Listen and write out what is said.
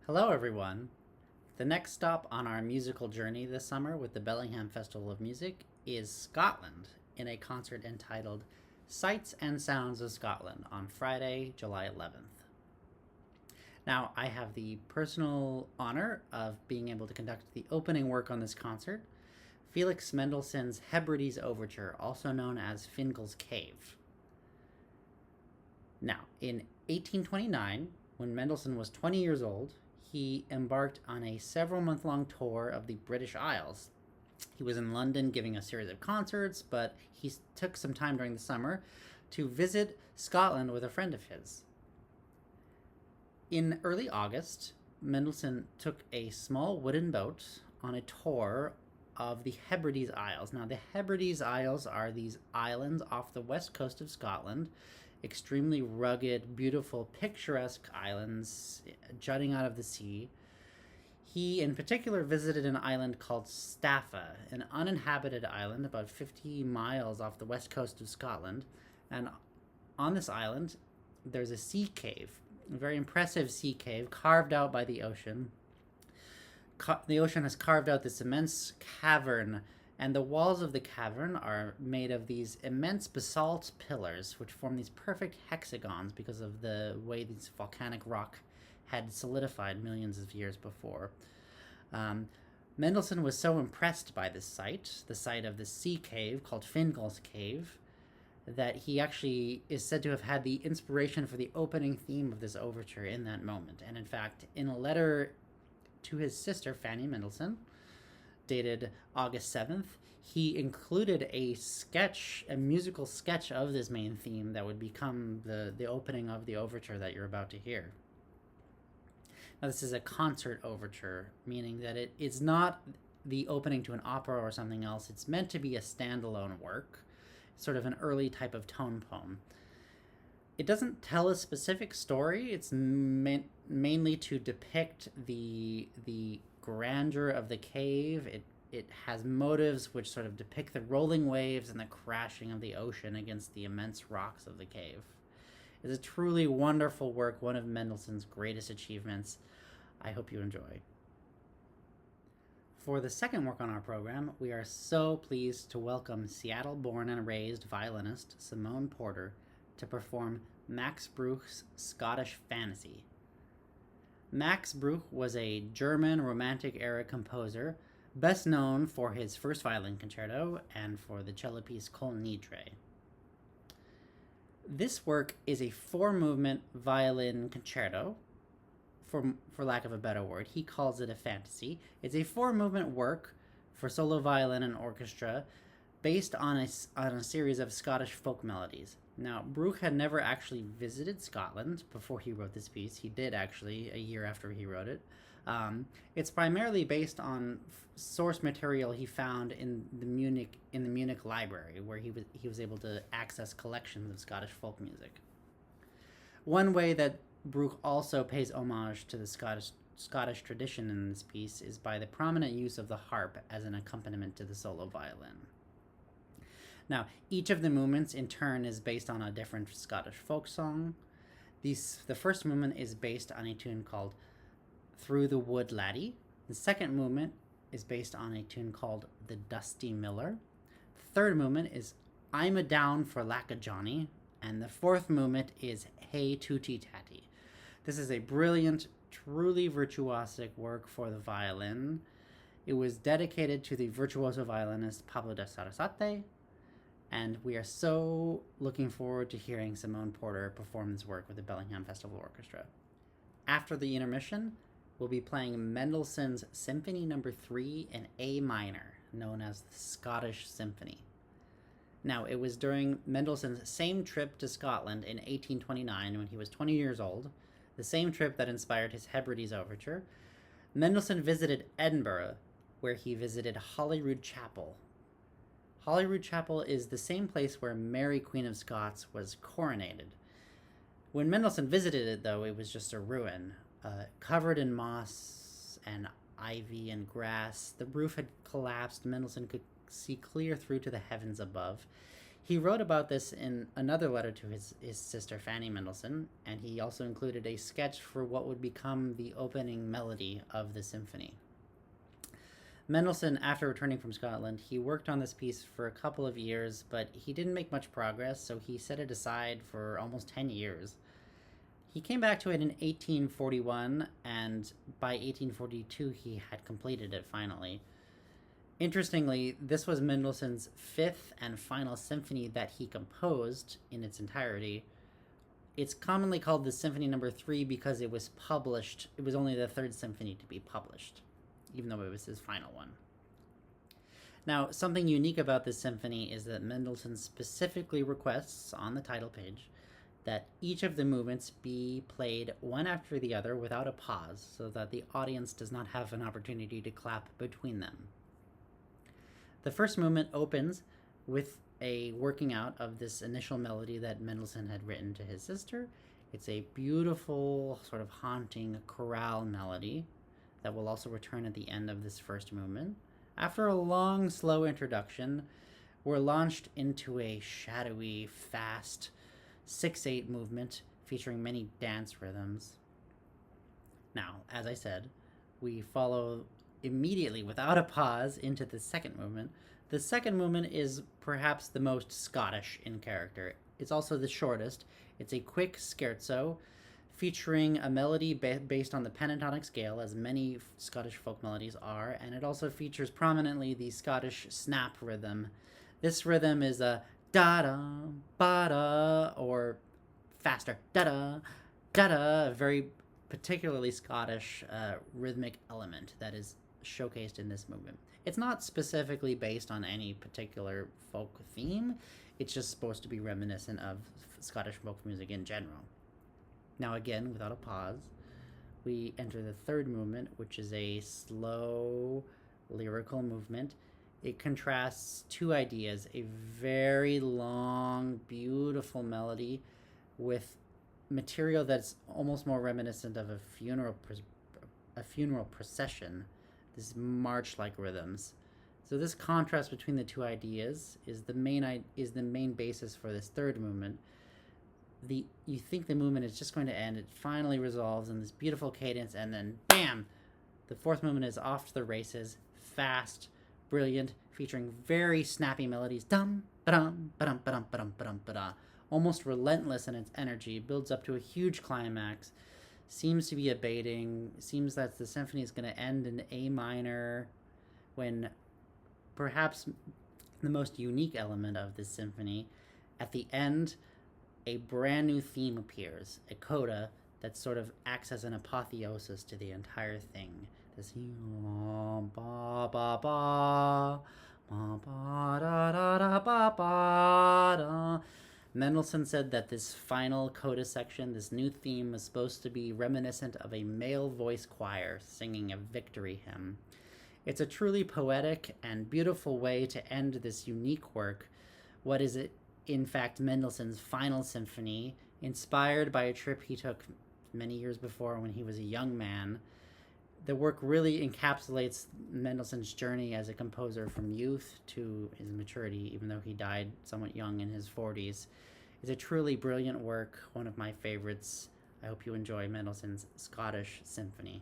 Hello, everyone. The next stop on our musical journey this summer with the Bellingham Festival of Music is Scotland in a concert entitled Sights and Sounds of Scotland on Friday, July 11th. Now, I have the personal honor of being able to conduct the opening work on this concert, Felix Mendelssohn's Hebrides Overture, also known as Fingal's Cave. Now, in 1829, when Mendelssohn was 20 years old, he embarked on a several-month-long tour of the British Isles. He was in London giving a series of concerts, but he took some time during the summer to visit Scotland with a friend of his. In early August, Mendelssohn took a small wooden boat on a tour of the Hebrides Isles. Now, the Hebrides Isles are these islands off the west coast of Scotland, extremely rugged, beautiful, picturesque islands jutting out of the sea. He, in particular, visited an island called Staffa, an uninhabited island about 50 miles off the west coast of Scotland. And on this island, there's a sea cave, a very impressive sea cave carved out by the ocean. The ocean has carved out this immense cavern, and the walls of the cavern are made of these immense basalt pillars, which form these perfect hexagons because of the way this volcanic rock had solidified millions of years before. Mendelssohn was so impressed by this site, the site of the sea cave called Fingal's Cave, that he actually is said to have had the inspiration for the opening theme of this overture in that moment. And in fact, in a letter to his sister, Fanny Mendelssohn, dated August 7th, he included a musical sketch of this main theme that would become the opening of the overture that you're about to hear. Now, this is a concert overture, meaning that it is not the opening to an opera or something else. It's meant to be a standalone work, sort of an early type of tone poem. It doesn't tell a specific story. It's meant mainly to depict the grandeur of the cave. It has motives which sort of depict the rolling waves and the crashing of the ocean against the immense rocks of the cave. It's a truly wonderful work, one of Mendelssohn's greatest achievements. I hope you enjoy. For the second work on our program, we are so pleased to welcome Seattle-born and raised violinist Simone Porter to perform Max Bruch's Scottish Fantasy. Max Bruch was a German Romantic-era composer, best known for his first violin concerto and for the cello piece Kol Nidre. This work is a four-movement violin concerto, for lack of a better word. He calls it a fantasy. It's a four-movement work for solo violin and orchestra based on a series of Scottish folk melodies. Now, Bruch had never actually visited Scotland before he wrote this piece. He did actually a year after he wrote it. It's primarily based on source material he found in the Munich library, where he was able to access collections of Scottish folk music. One way that Bruch also pays homage to the Scottish tradition in this piece is by the prominent use of the harp as an accompaniment to the solo violin. Now, each of the movements in turn is based on a different Scottish folk song. The first movement is based on a tune called Through the Wood Laddie. The second movement is based on a tune called The Dusty Miller. The third movement is I'm a Down for Lack of Johnny. And the fourth movement is Hey Tootie Tatty. This is a brilliant, truly virtuosic work for the violin. It was dedicated to the virtuoso violinist Pablo de Sarasate, and we are so looking forward to hearing Simone Porter perform this work with the Bellingham Festival Orchestra. After the intermission, we'll be playing Mendelssohn's Symphony No. 3 in A minor, known as the Scottish Symphony. Now, it was during Mendelssohn's same trip to Scotland in 1829, when he was 20 years old, the same trip that inspired his Hebrides Overture. Mendelssohn visited Edinburgh, where he visited Holyrood Chapel. Holyrood Chapel is the same place where Mary, Queen of Scots, was coronated. When Mendelssohn visited it, though, it was just a ruin, covered in moss and ivy and grass. The roof had collapsed. Mendelssohn could see clear through to the heavens above. He wrote about this in another letter to his sister Fanny Mendelssohn, and he also included a sketch for what would become the opening melody of the symphony. Mendelssohn, after returning from Scotland, he worked on this piece for a couple of years, but he didn't make much progress, so he set it aside for almost 10 years. He came back to it in 1841, and by 1842 he had completed it finally. Interestingly, this was Mendelssohn's fifth and final symphony that he composed in its entirety. It's commonly called the Symphony No. 3 because it was published. It was only the third symphony to be published, even though it was his final one. Now, something unique about this symphony is that Mendelssohn specifically requests on the title page that each of the movements be played one after the other without a pause, so that the audience does not have an opportunity to clap between them. The first movement opens with a working out of this initial melody that Mendelssohn had written to his sister. It's a beautiful, sort of haunting chorale melody that will also return at the end of this first movement. After a long, slow introduction, we're launched into a shadowy, fast 6/8 movement featuring many dance rhythms. Now, as I said, we follow immediately, without a pause, into the second movement. The second movement is perhaps the most Scottish in character. It's also the shortest. It's a quick scherzo featuring a melody based on the pentatonic scale, as many Scottish folk melodies are, and it also features prominently the Scottish snap rhythm. This rhythm is a da-da, ba-da, or faster, da-da, da-da, a very particularly Scottish rhythmic element that is showcased in this movement. It's not specifically based on any particular folk theme. It's just supposed to be reminiscent of Scottish folk music in general. Now again, without a pause, we enter the third movement, which is a slow lyrical movement. It contrasts two ideas: a very long, beautiful melody with material that's almost more reminiscent of a funeral procession, these march-like rhythms. So this contrast between the two ideas is the main basis for this third movement. You think the movement is just going to end. It finally resolves in this beautiful cadence, and then bam! The fourth movement is off to the races, fast, brilliant, featuring very snappy melodies. Dum ba-dum ba-dum ba-dum ba-dum ba-dum ba-da. Almost relentless in its energy, builds up to a huge climax. Seems to be abating. Seems that the symphony is going to end in A minor, when perhaps the most unique element of this symphony, at the end, a brand new theme appears, a coda that sort of acts as an apotheosis to the entire thing. This ba ba ba ba ba da da da ba ba da. Mendelssohn said that this final coda section, this new theme, was supposed to be reminiscent of a male voice choir singing a victory hymn. It's a truly poetic and beautiful way to end this unique work. What is it? In fact, Mendelssohn's final symphony, inspired by a trip he took many years before when he was a young man. The work really encapsulates Mendelssohn's journey as a composer from youth to his maturity, even though he died somewhat young in his 40s. It's a truly brilliant work, one of my favorites. I hope you enjoy Mendelssohn's Scottish Symphony.